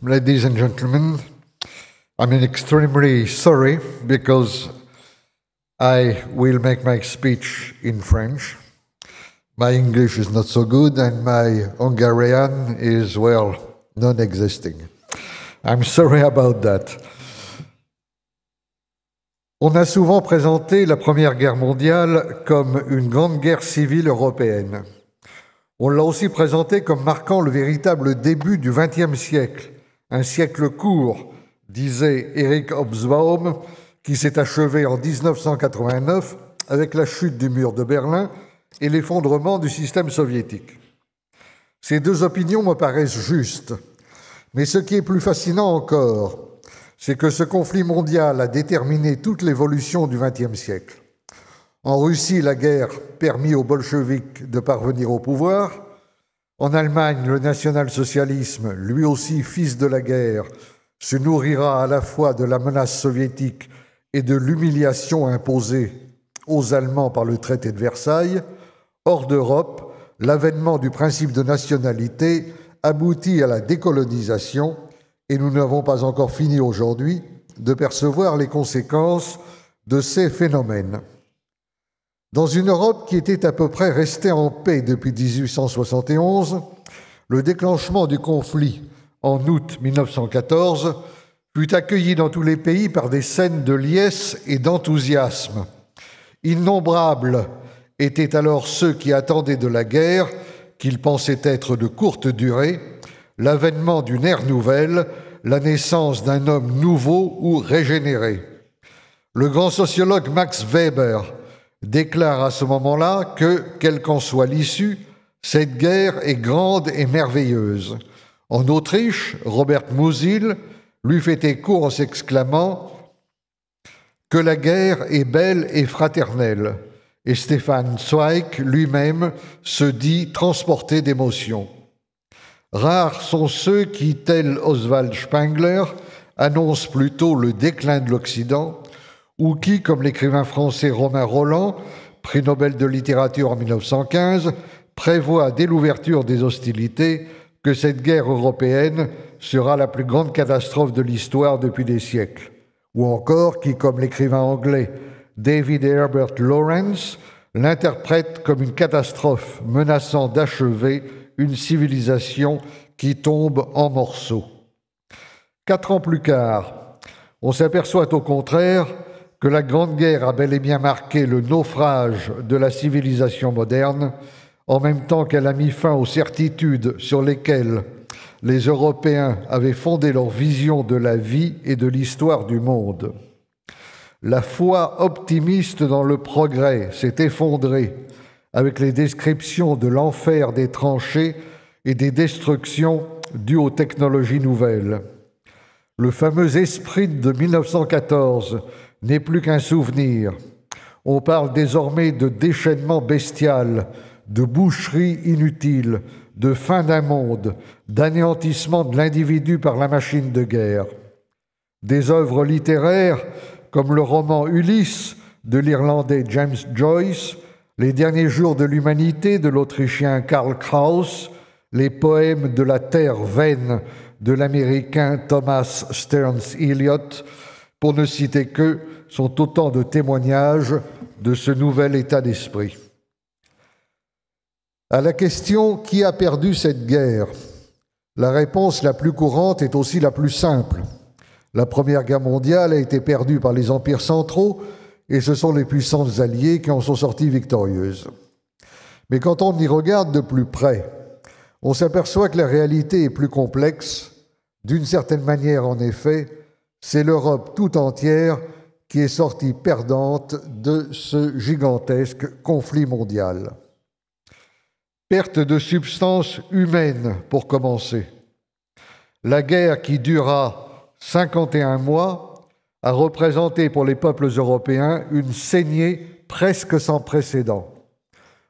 Ladies and gentlemen, I'm extremely sorry because I will make my speech in French. My English is not so good and my Hungarian is, well, non-existing. I'm sorry about that. On a souvent présenté la Première Guerre mondiale comme une grande guerre civile européenne. On l'a aussi présentée comme marquant le véritable début du XXe siècle, un siècle court, disait Eric Hobsbawm, qui s'est achevé en 1989 avec la chute du mur de Berlin et l'effondrement du système soviétique. Ces deux opinions me paraissent justes, mais ce qui est plus fascinant encore, c'est que ce conflit mondial a déterminé toute l'évolution du XXe siècle. En Russie, la guerre permit aux bolcheviks de parvenir au pouvoir. En Allemagne, le national-socialisme, lui aussi fils de la guerre, se nourrira à la fois de la menace soviétique et de l'humiliation imposée aux Allemands par le traité de Versailles. Hors d'Europe, l'avènement du principe de nationalité aboutit à la décolonisation et nous n'avons pas encore fini aujourd'hui de percevoir les conséquences de ces phénomènes. Dans une Europe qui était à peu près restée en paix depuis 1871, le déclenchement du conflit en août 1914 fut accueilli dans tous les pays par des scènes de liesse et d'enthousiasme. Innombrables étaient alors ceux qui attendaient de la guerre, qu'ils pensaient être de courte durée, l'avènement d'une ère nouvelle, la naissance d'un homme nouveau ou régénéré. Le grand sociologue Max Weber déclare à ce moment-là que, quelle qu'en soit l'issue, cette guerre est grande et merveilleuse. En Autriche, Robert Musil lui fait écho en s'exclamant que la guerre est belle et fraternelle. Et Stefan Zweig lui-même se dit transporté d'émotion. Rares sont ceux qui, tel Oswald Spengler, annoncent plutôt le déclin de l'Occident, ou qui, comme l'écrivain français Romain Rolland, prix Nobel de littérature en 1915, prévoit dès l'ouverture des hostilités que cette guerre européenne sera la plus grande catastrophe de l'histoire depuis des siècles, ou encore qui, comme l'écrivain anglais David Herbert Lawrence, l'interprète comme une catastrophe menaçant d'achever une civilisation qui tombe en morceaux. 4 ans plus tard, on s'aperçoit au contraire que la Grande Guerre a bel et bien marqué le naufrage de la civilisation moderne, en même temps qu'elle a mis fin aux certitudes sur lesquelles les Européens avaient fondé leur vision de la vie et de l'histoire du monde. La foi optimiste dans le progrès s'est effondrée avec les descriptions de l'enfer des tranchées et des destructions dues aux technologies nouvelles. Le fameux esprit de 1914 n'est plus qu'un souvenir. On parle désormais de déchaînement bestial, de boucherie inutile, de fin d'un monde, d'anéantissement de l'individu par la machine de guerre. Des œuvres littéraires comme le roman Ulysse de l'Irlandais James Joyce, Les derniers jours de l'humanité de l'Autrichien Karl Kraus, les poèmes de la terre vaine de l'Américain Thomas Stearns Eliot, pour ne citer qu'eux, sont autant de témoignages de ce nouvel état d'esprit. À la question « Qui a perdu cette guerre ?», la réponse la plus courante est aussi la plus simple. La Première Guerre mondiale a été perdue par les empires centraux et ce sont les puissances alliées qui en sont sorties victorieuses. Mais quand on y regarde de plus près, on s'aperçoit que la réalité est plus complexe. D'une certaine manière, en effet, c'est l'Europe tout entière qui est sortie perdante de ce gigantesque conflit mondial. Perte de substance humaine, pour commencer. La guerre qui dura 51 mois a représenté pour les peuples européens une saignée presque sans précédent.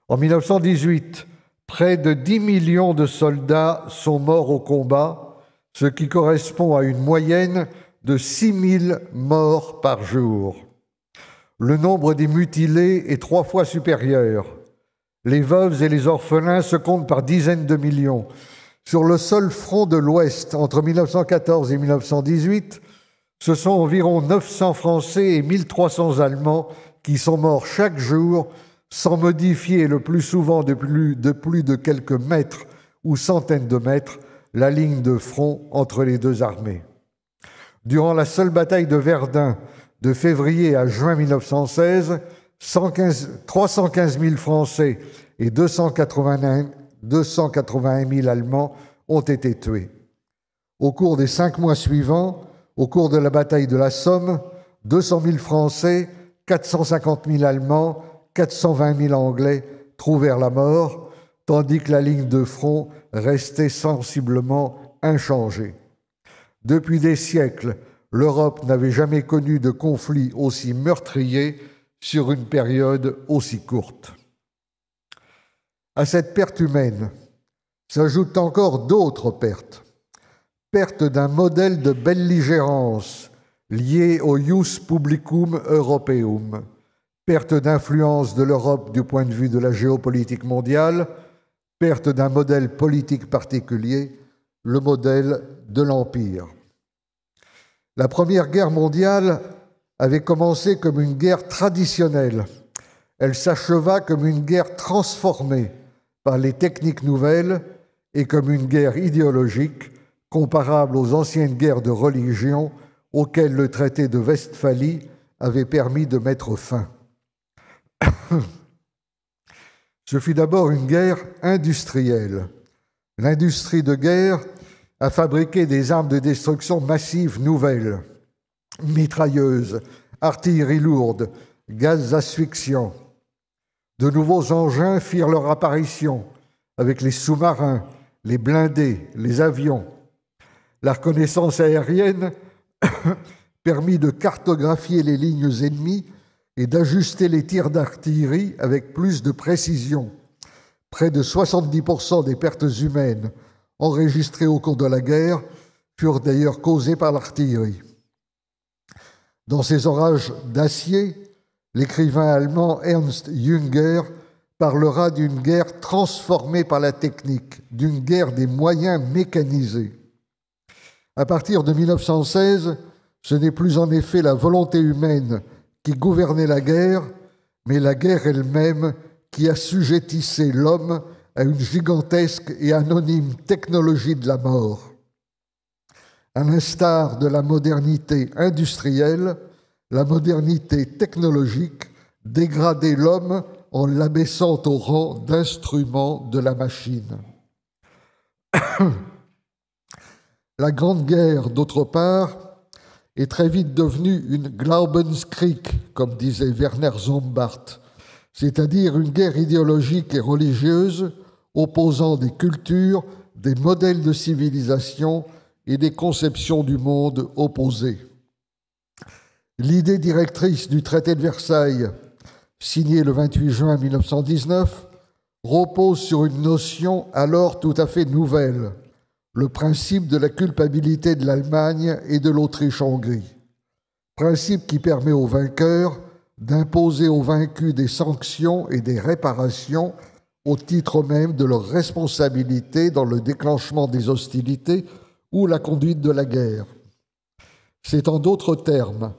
En 1918, près de 10 millions de soldats sont morts au combat, ce qui correspond à une moyenne de 6 000 morts par jour. Le nombre des mutilés est 3 fois supérieur. Les veuves et les orphelins se comptent par dizaines de millions, Sur le seul front de l'Ouest, entre 1914 et 1918, ce sont environ 900 Français et 1300 Allemands qui sont morts chaque jour, sans modifier le plus souvent de plus de quelques mètres ou centaines de mètres la ligne de front entre les deux armées. Durant la seule bataille de Verdun, de février à juin 1916, 315 000 Français et 281 000 Allemands ont été tués. Au cours des 5 mois suivants, au cours de la bataille de la Somme, 200 000 Français, 450 000 Allemands, 420 000 Anglais trouvèrent la mort, tandis que la ligne de front restait sensiblement inchangée. Depuis des siècles, l'Europe n'avait jamais connu de conflit aussi meurtrier sur une période aussi courte. À cette perte humaine s'ajoutent encore d'autres pertes. Perte d'un modèle de belligérance lié au ius publicum europeum, perte d'influence de l'Europe du point de vue de la géopolitique mondiale, perte d'un modèle politique particulier, le modèle de l'Empire. La Première Guerre mondiale avait commencé comme une guerre traditionnelle. Elle s'acheva comme une guerre transformée par les techniques nouvelles et comme une guerre idéologique comparable aux anciennes guerres de religion auxquelles le traité de Westphalie avait permis de mettre fin. Ce fut d'abord une guerre industrielle. L'industrie de guerre a fabriqué des armes de destruction massive nouvelles, mitrailleuses, artillerie lourde, gaz asphyxiants. De nouveaux engins firent leur apparition avec les sous-marins, les blindés, les avions. La reconnaissance aérienne permit de cartographier les lignes ennemies et d'ajuster les tirs d'artillerie avec plus de précision. Près de 70% des pertes humaines enregistrées au cours de la guerre furent d'ailleurs causées par l'artillerie. Dans ces orages d'acier, l'écrivain allemand Ernst Jünger parlera d'une guerre transformée par la technique, d'une guerre des moyens mécanisés. À partir de 1916, ce n'est plus en effet la volonté humaine qui gouvernait la guerre, mais la guerre elle-même qui assujettissait l'homme à une gigantesque et anonyme technologie de la mort. À l'instar de la modernité industrielle, la modernité technologique dégradait l'homme en l'abaissant au rang d'instrument de la machine. La Grande Guerre, d'autre part, est très vite devenue une Glaubenskrieg, comme disait Werner Sombart, c'est-à-dire une guerre idéologique et religieuse opposant des cultures, des modèles de civilisation et des conceptions du monde opposées. L'idée directrice du traité de Versailles, signé le 28 juin 1919, repose sur une notion alors tout à fait nouvelle, le principe de la culpabilité de l'Allemagne et de l'Autriche-Hongrie. Principe qui permet aux vainqueurs d'imposer aux vaincus des sanctions et des réparations au titre même de leur responsabilité dans le déclenchement des hostilités ou la conduite de la guerre. C'est en d'autres termes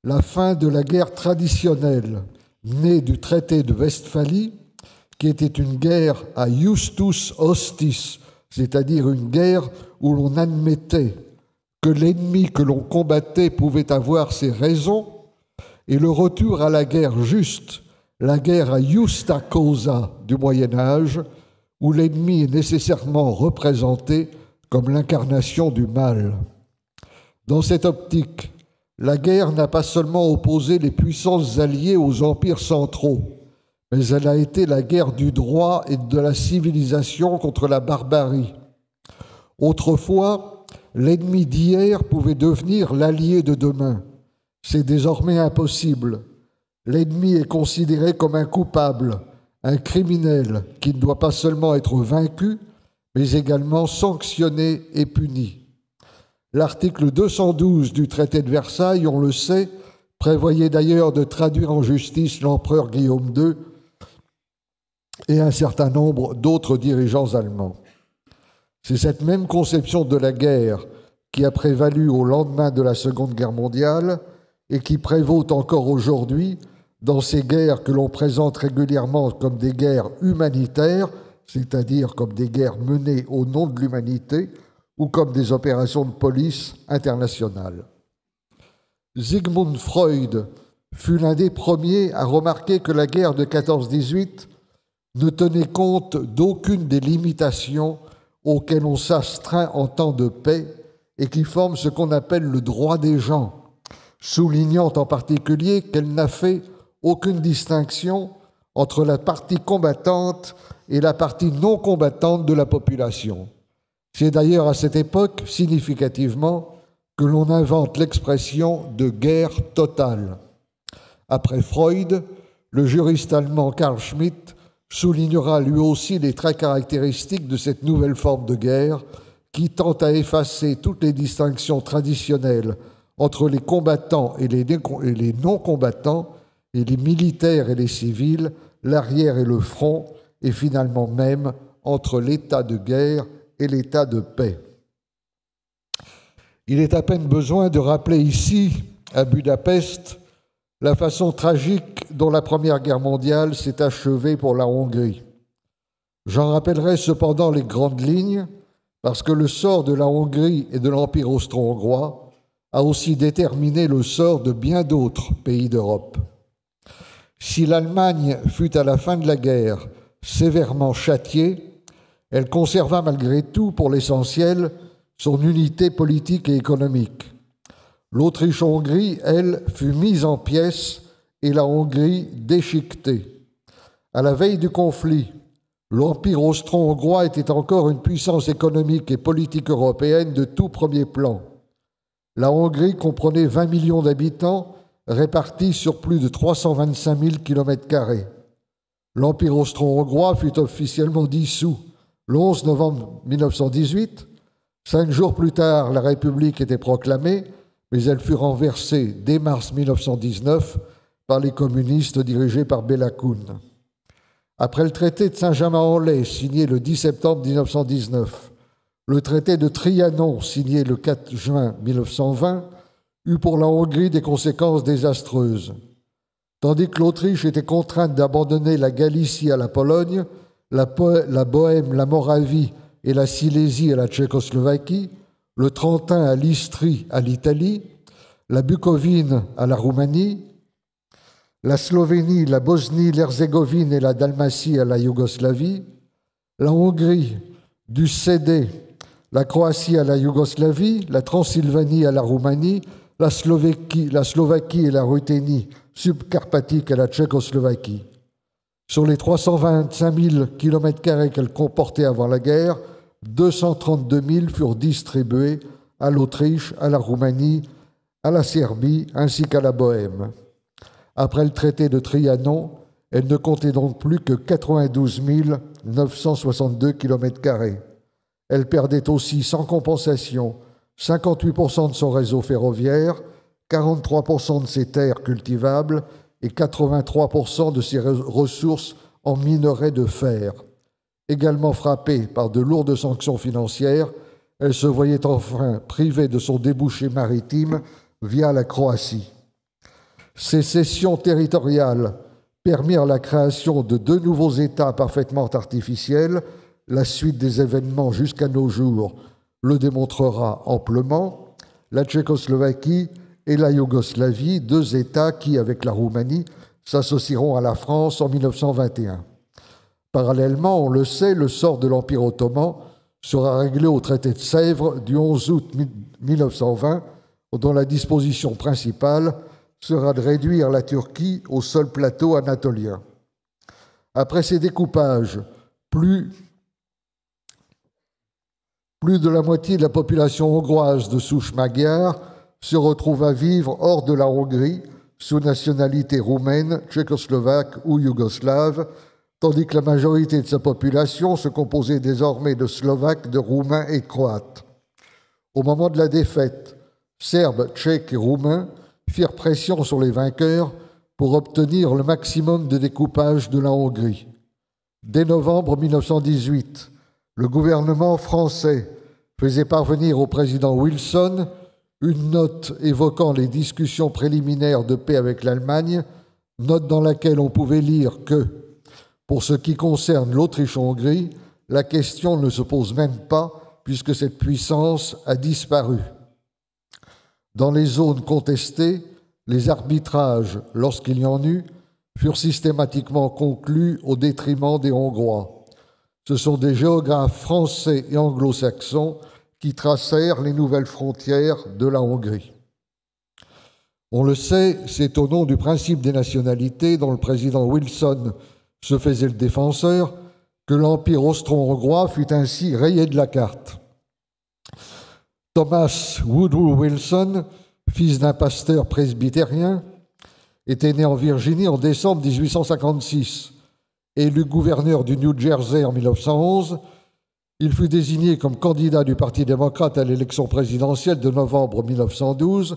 la fin de la guerre traditionnelle, née du traité de Westphalie, qui était une guerre à justus hostis, c'est-à-dire une guerre où l'on admettait que l'ennemi que l'on combattait pouvait avoir ses raisons, et le retour à la guerre juste, la guerre à justa causa du Moyen-Âge, où l'ennemi est nécessairement représenté comme l'incarnation du mal. Dans cette optique, la guerre n'a pas seulement opposé les puissances alliées aux empires centraux, mais elle a été la guerre du droit et de la civilisation contre la barbarie. Autrefois, l'ennemi d'hier pouvait devenir l'allié de demain. C'est désormais impossible. L'ennemi est considéré comme un coupable, un criminel qui ne doit pas seulement être vaincu, mais également sanctionné et puni. L'article 212 du traité de Versailles, on le sait, prévoyait d'ailleurs de traduire en justice l'empereur Guillaume II et un certain nombre d'autres dirigeants allemands. C'est cette même conception de la guerre qui a prévalu au lendemain de la Seconde Guerre mondiale et qui prévaut encore aujourd'hui dans ces guerres que l'on présente régulièrement comme des guerres humanitaires, c'est-à-dire comme des guerres menées au nom de l'humanité ou comme des opérations de police internationales. Sigmund Freud fut l'un des premiers à remarquer que la guerre de 14-18 ne tenait compte d'aucune des limitations auxquelles on s'astreint en temps de paix et qui forment ce qu'on appelle le droit des gens, soulignant en particulier qu'elle n'a fait aucune distinction entre la partie combattante et la partie non combattante de la population. C'est d'ailleurs à cette époque, significativement, que l'on invente l'expression de guerre totale. Après Freud, le juriste allemand Carl Schmitt soulignera lui aussi les traits caractéristiques de cette nouvelle forme de guerre qui tend à effacer toutes les distinctions traditionnelles entre les combattants et les non-combattants, et les militaires et les civils, l'arrière et le front, et finalement même entre l'état de guerre et l'état de paix. Il est à peine besoin de rappeler ici, à Budapest, la façon tragique dont la Première Guerre mondiale s'est achevée pour la Hongrie. J'en rappellerai cependant les grandes lignes, parce que le sort de la Hongrie et de l'Empire austro-hongrois a aussi déterminé le sort de bien d'autres pays d'Europe. Si l'Allemagne fut à la fin de la guerre sévèrement châtiée, elle conserva malgré tout, pour l'essentiel, son unité politique et économique. L'Autriche-Hongrie, elle, fut mise en pièces et la Hongrie déchiquetée. À la veille du conflit, l'Empire austro-hongrois était encore une puissance économique et politique européenne de tout premier plan. La Hongrie comprenait 20 millions d'habitants répartis sur plus de 325 000 km². L'Empire austro-hongrois fut officiellement dissous le 11 novembre 1918. 5 jours plus tard, la République était proclamée, mais elle fut renversée dès mars 1919 par les communistes dirigés par Béla Kun. Après le traité de Saint-Germain-en-Laye, signé le 10 septembre 1919, le traité de Trianon, signé le 4 juin 1920, eut pour la Hongrie des conséquences désastreuses. Tandis que l'Autriche était contrainte d'abandonner la Galicie à la Pologne, la Bohême, la Moravie et la Silésie à la Tchécoslovaquie, le Trentin à l'Istrie à l'Italie, la Bucovine à la Roumanie, la Slovénie, la Bosnie, l'Herzégovine et la Dalmatie à la Yougoslavie, la Hongrie du Cédé, la Croatie à la Yougoslavie, la Transylvanie à la Roumanie, la Slovaquie et la Ruthénie subcarpatique à la Tchécoslovaquie. Sur les 325 000 km² qu'elle comportait avant la guerre, 232 000 furent distribués à l'Autriche, à la Roumanie, à la Serbie ainsi qu'à la Bohême. Après le traité de Trianon, elle ne comptait donc plus que 92 962 km². Elle perdait aussi, sans compensation, 58% de son réseau ferroviaire, 43% de ses terres cultivables et 83% de ses ressources en minerais de fer. Également frappée par de lourdes sanctions financières, elle se voyait enfin privée de son débouché maritime via la Croatie. Ces cessions territoriales permirent la création de 2 nouveaux États parfaitement artificiels. La suite des événements jusqu'à nos jours le démontrera amplement. La Tchécoslovaquie et la Yougoslavie, 2 États qui, avec la Roumanie, s'associeront à la France en 1921. Parallèlement, on le sait, le sort de l'Empire ottoman sera réglé au traité de Sèvres du 11 août 1920, dont la disposition principale sera de réduire la Turquie au seul plateau anatolien. Après ces découpages, plus de la moitié de la population hongroise de souche magyare se retrouve à vivre hors de la Hongrie, sous nationalité roumaine, tchécoslovaque ou yougoslave, tandis que la majorité de sa population se composait désormais de Slovaques, de Roumains et Croates. Au moment de la défaite, Serbes, Tchèques et Roumains firent pression sur les vainqueurs pour obtenir le maximum de découpage de la Hongrie. Dès novembre 1918, le gouvernement français faisait parvenir au président Wilson une note évoquant les discussions préliminaires de paix avec l'Allemagne, note dans laquelle on pouvait lire que, pour ce qui concerne l'Autriche-Hongrie, la question ne se pose même pas puisque cette puissance a disparu. Dans les zones contestées, les arbitrages, lorsqu'il y en eut, furent systématiquement conclus au détriment des Hongrois. Ce sont des géographes français et anglo-saxons qui tracèrent les nouvelles frontières de la Hongrie. On le sait, c'est au nom du principe des nationalités dont le président Wilson se faisait le défenseur que l'Empire austro-hongrois fut ainsi rayé de la carte. Thomas Woodrow Wilson, fils d'un pasteur presbytérien, était né en Virginie en décembre 1856. Élu gouverneur du New Jersey en 1911, il fut désigné comme candidat du Parti démocrate à l'élection présidentielle de novembre 1912,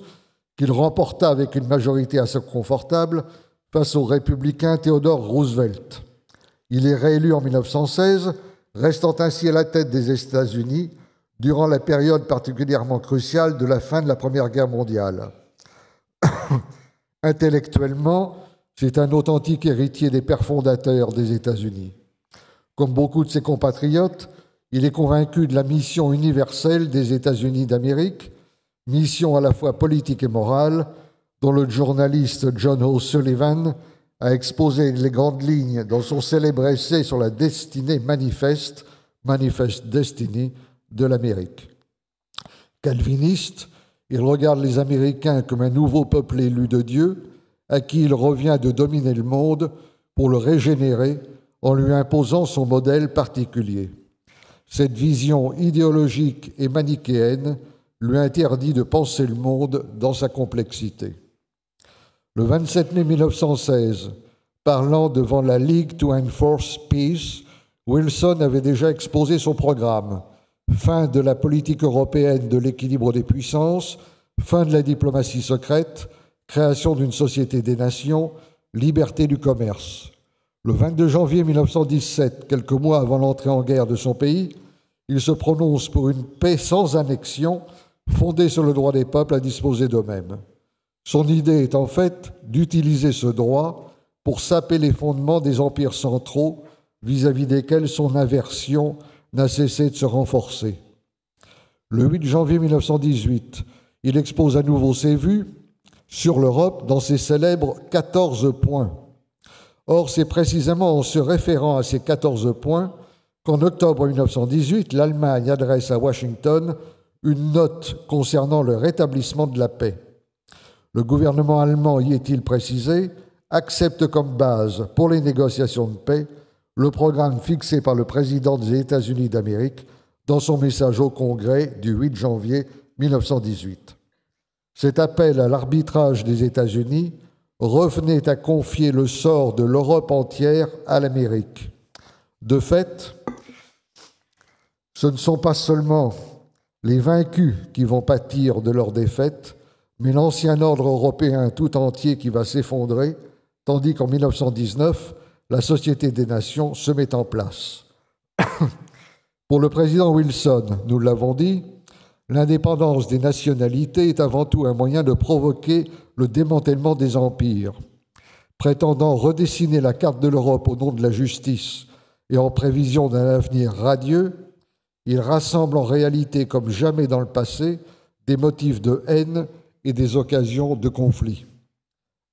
qu'il remporta avec une majorité assez confortable face au républicain Theodore Roosevelt. Il est réélu en 1916, restant ainsi à la tête des États-Unis durant la période particulièrement cruciale de la fin de la Première Guerre mondiale. Intellectuellement, c'est un authentique héritier des pères fondateurs des États-Unis. Comme beaucoup de ses compatriotes, il est convaincu de la mission universelle des États-Unis d'Amérique, mission à la fois politique et morale, dont le journaliste John O'Sullivan a exposé les grandes lignes dans son célèbre essai sur la destinée manifeste, Manifest Destiny, de l'Amérique. Calviniste, il regarde les Américains comme un nouveau peuple élu de Dieu, à qui il revient de dominer le monde pour le régénérer en lui imposant son modèle particulier. Cette vision idéologique et manichéenne lui interdit de penser le monde dans sa complexité. Le 27 mai 1916, parlant devant la League to Enforce Peace, Wilson avait déjà exposé son programme. Fin de la politique européenne de l'équilibre des puissances, fin de la diplomatie secrète, création d'une société des nations, liberté du commerce. Le 22 janvier 1917, quelques mois avant l'entrée en guerre de son pays, il se prononce pour une paix sans annexion, fondée sur le droit des peuples à disposer d'eux-mêmes. Son idée est en fait d'utiliser ce droit pour saper les fondements des empires centraux vis-à-vis desquels son aversion n'a cessé de se renforcer. Le 8 janvier 1918, il expose à nouveau ses vues sur l'Europe dans ses célèbres 14 points. Or, c'est précisément en se référant à ces 14 points qu'en octobre 1918, l'Allemagne adresse à Washington une note concernant le rétablissement de la paix. Le gouvernement allemand, y est-il précisé, accepte comme base pour les négociations de paix le programme fixé par le président des États-Unis d'Amérique dans son message au Congrès du 8 janvier 1918. Cet appel à l'arbitrage des États-Unis revenait à confier le sort de l'Europe entière à l'Amérique. De fait, ce ne sont pas seulement les vaincus qui vont pâtir de leur défaite, mais l'ancien ordre européen tout entier qui va s'effondrer, tandis qu'en 1919, la Société des Nations se met en place. Pour le président Wilson, nous l'avons dit, l'indépendance des nationalités est avant tout un moyen de provoquer le démantèlement des empires. Prétendant redessiner la carte de l'Europe au nom de la justice et en prévision d'un avenir radieux, il rassemble en réalité, comme jamais dans le passé, des motifs de haine et des occasions de conflit.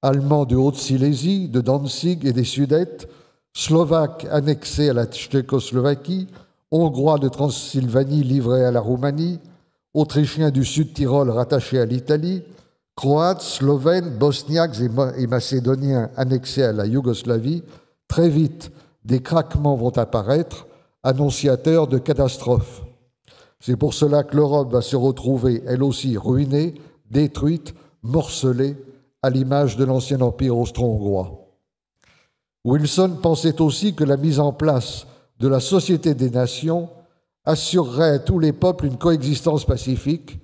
Allemands de Haute-Silésie, de Danzig et des Sudètes, Slovaques annexés à la Tchécoslovaquie, Hongrois de Transylvanie livrés à la Roumanie, Autrichiens du Sud-Tyrol rattachés à l'Italie, Croates, Slovènes, Bosniaques et Macédoniens annexés à la Yougoslavie, très vite, des craquements vont apparaître, annonciateurs de catastrophes. C'est pour cela que l'Europe va se retrouver, elle aussi, ruinée, détruite, morcelée, à l'image de l'ancien empire austro-hongrois. Wilson pensait aussi que la mise en place de la Société des Nations assurerait à tous les peuples une coexistence pacifique,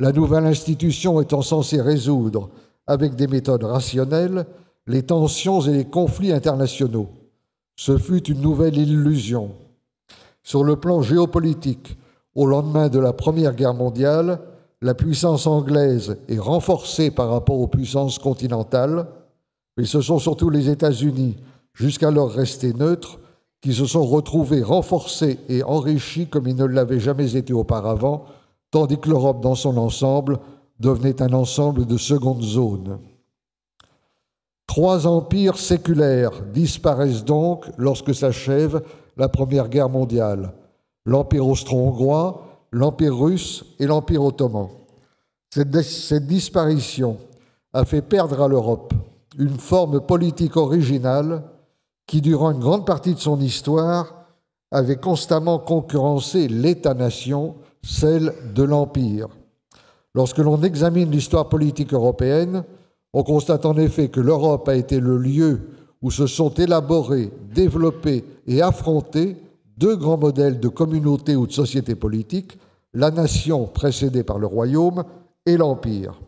la nouvelle institution étant censée résoudre, avec des méthodes rationnelles, les tensions et les conflits internationaux. Ce fut une nouvelle illusion. Sur le plan géopolitique, au lendemain de la Première Guerre mondiale, la puissance anglaise est renforcée par rapport aux puissances continentales, mais ce sont surtout les États-Unis, jusqu'alors restés neutres, qui se sont retrouvés renforcés et enrichis comme ils ne l'avaient jamais été auparavant, tandis que l'Europe dans son ensemble devenait un ensemble de seconde zone. 3 empires séculaires disparaissent donc lorsque s'achève la Première Guerre mondiale: l'Empire austro-hongrois, l'Empire russe et l'Empire ottoman. Cette disparition a fait perdre à l'Europe une forme politique originale qui, durant une grande partie de son histoire, avait constamment concurrencé l'État-nation, celle de l'Empire. Lorsque l'on examine l'histoire politique européenne, on constate en effet que l'Europe a été le lieu où se sont élaborés, développés et affrontés 2 grands modèles de communauté ou de société politique, la nation précédée par le royaume et l'empire.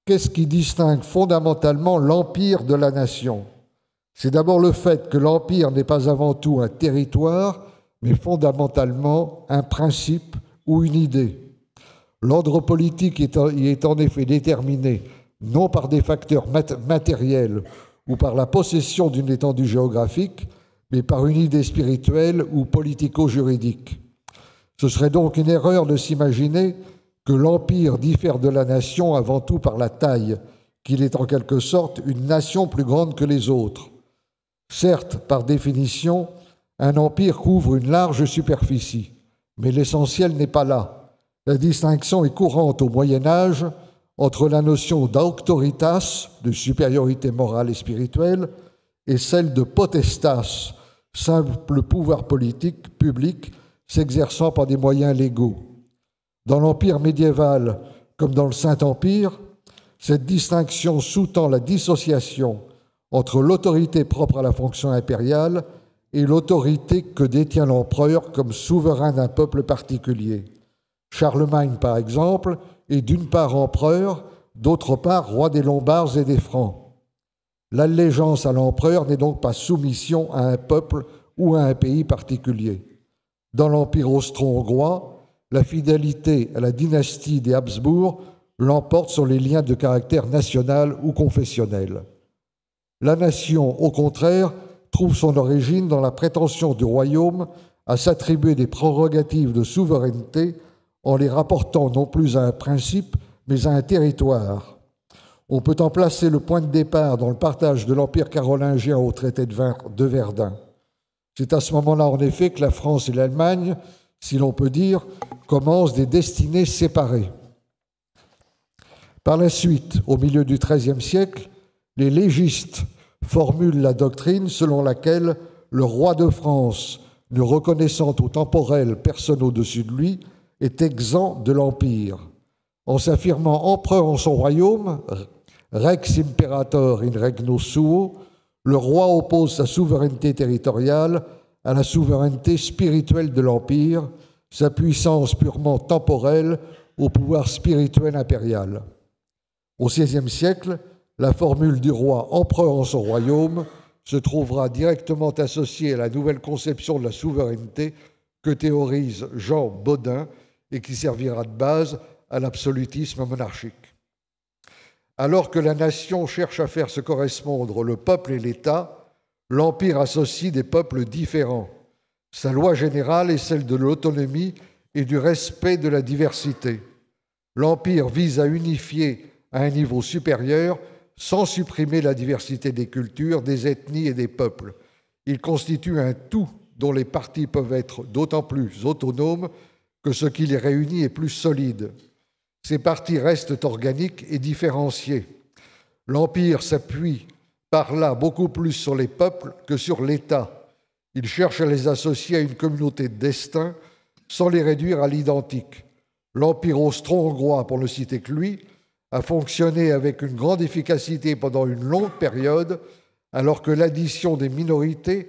Qu'est-ce qui distingue fondamentalement l'empire de la nation? C'est d'abord le fait que l'empire n'est pas avant tout un territoire, mais fondamentalement un principe ou une idée. L'ordre politique y est en effet déterminé non par des facteurs matériels ou par la possession d'une étendue géographique, mais par une idée spirituelle ou politico-juridique. Ce serait donc une erreur de s'imaginer que l'empire diffère de la nation avant tout par la taille, qu'il est en quelque sorte une nation plus grande que les autres. Certes, par définition, un empire couvre une large superficie, mais l'essentiel n'est pas là. La distinction est courante au Moyen Âge entre la notion d'auctoritas, de supériorité morale et spirituelle, et celle de potestas, simple pouvoir politique public s'exerçant par des moyens légaux. Dans l'Empire médiéval, comme dans le Saint-Empire, cette distinction sous-tend la dissociation entre l'autorité propre à la fonction impériale et l'autorité que détient l'empereur comme souverain d'un peuple particulier. Charlemagne, par exemple, est d'une part empereur, d'autre part roi des Lombards et des Francs. L'allégeance à l'empereur n'est donc pas soumission à un peuple ou à un pays particulier. Dans l'Empire austro-hongrois, la fidélité à la dynastie des Habsbourg l'emporte sur les liens de caractère national ou confessionnel. La nation, au contraire, trouve son origine dans la prétention du royaume à s'attribuer des prérogatives de souveraineté en les rapportant non plus à un principe, mais à un territoire. On peut en placer le point de départ dans le partage de l'Empire carolingien au traité de Verdun. C'est à ce moment-là, en effet, que la France et l'Allemagne, si l'on peut dire, commencent des destinées séparées. Par la suite, au milieu du XIIIe siècle, les légistes formulent la doctrine selon laquelle le roi de France, ne reconnaissant au temporel personne au-dessus de lui, est exempt de l'Empire. En s'affirmant empereur en son royaume, rex imperator in regno suo, le roi oppose sa souveraineté territoriale à la souveraineté spirituelle de l'Empire, sa puissance purement temporelle au pouvoir spirituel impérial. Au XVIe siècle, la formule du roi empereur en son royaume se trouvera directement associée à la nouvelle conception de la souveraineté que théorise Jean Bodin et qui servira de base à l'absolutisme monarchique. Alors que la nation cherche à faire se correspondre le peuple et l'État, l'Empire associe des peuples différents. Sa loi générale est celle de l'autonomie et du respect de la diversité. L'Empire vise à unifier à un niveau supérieur sans supprimer la diversité des cultures, des ethnies et des peuples. Il constitue un tout dont les parties peuvent être d'autant plus autonomes que ce qui les réunit est plus solide. Ces parties restent organiques et différenciées. L'Empire s'appuie par là beaucoup plus sur les peuples que sur l'État. Il cherche à les associer à une communauté de destin sans les réduire à l'identique. L'Empire austro-hongrois, pour ne citer que lui, a fonctionné avec une grande efficacité pendant une longue période, alors que l'addition des minorités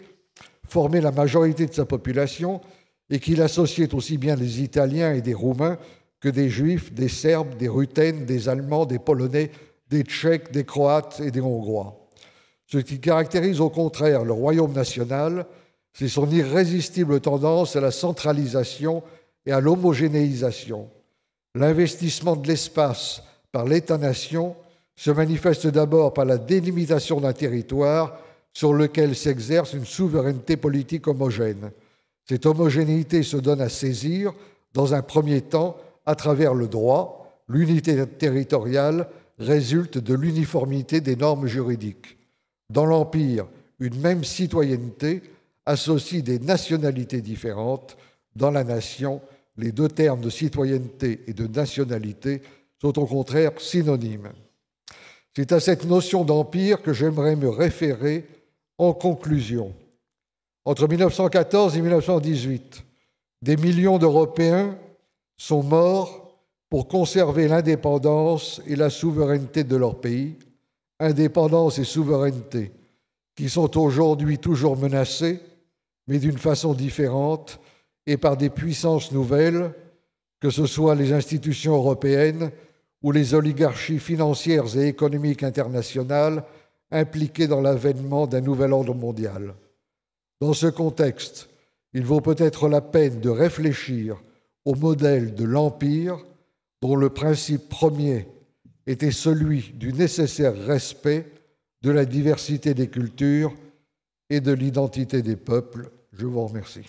formait la majorité de sa population et qu'il associait aussi bien des Italiens et des Roumains que des Juifs, des Serbes, des Ruthènes, des Allemands, des Polonais, des Tchèques, des Croates et des Hongrois. Ce qui caractérise au contraire le royaume national, c'est son irrésistible tendance à la centralisation et à l'homogénéisation. L'investissement de l'espace par l'État-nation se manifeste d'abord par la délimitation d'un territoire sur lequel s'exerce une souveraineté politique homogène. Cette homogénéité se donne à saisir, dans un premier temps, à travers le droit. L'unité territoriale résulte de l'uniformité des normes juridiques. Dans l'Empire, une même citoyenneté associe des nationalités différentes. Dans la nation, les deux termes de citoyenneté et de nationalité sont au contraire synonymes. C'est à cette notion d'empire que j'aimerais me référer en conclusion. Entre 1914 et 1918, des millions d'Européens sont morts pour conserver l'indépendance et la souveraineté de leur pays, indépendance et souveraineté qui sont aujourd'hui toujours menacées, mais d'une façon différente et par des puissances nouvelles, que ce soit les institutions européennes ou les oligarchies financières et économiques internationales impliquées dans l'avènement d'un nouvel ordre mondial. Dans ce contexte, il vaut peut-être la peine de réfléchir au modèle de l'Empire dont le principe premier était celui du nécessaire respect de la diversité des cultures et de l'identité des peuples. Je vous remercie.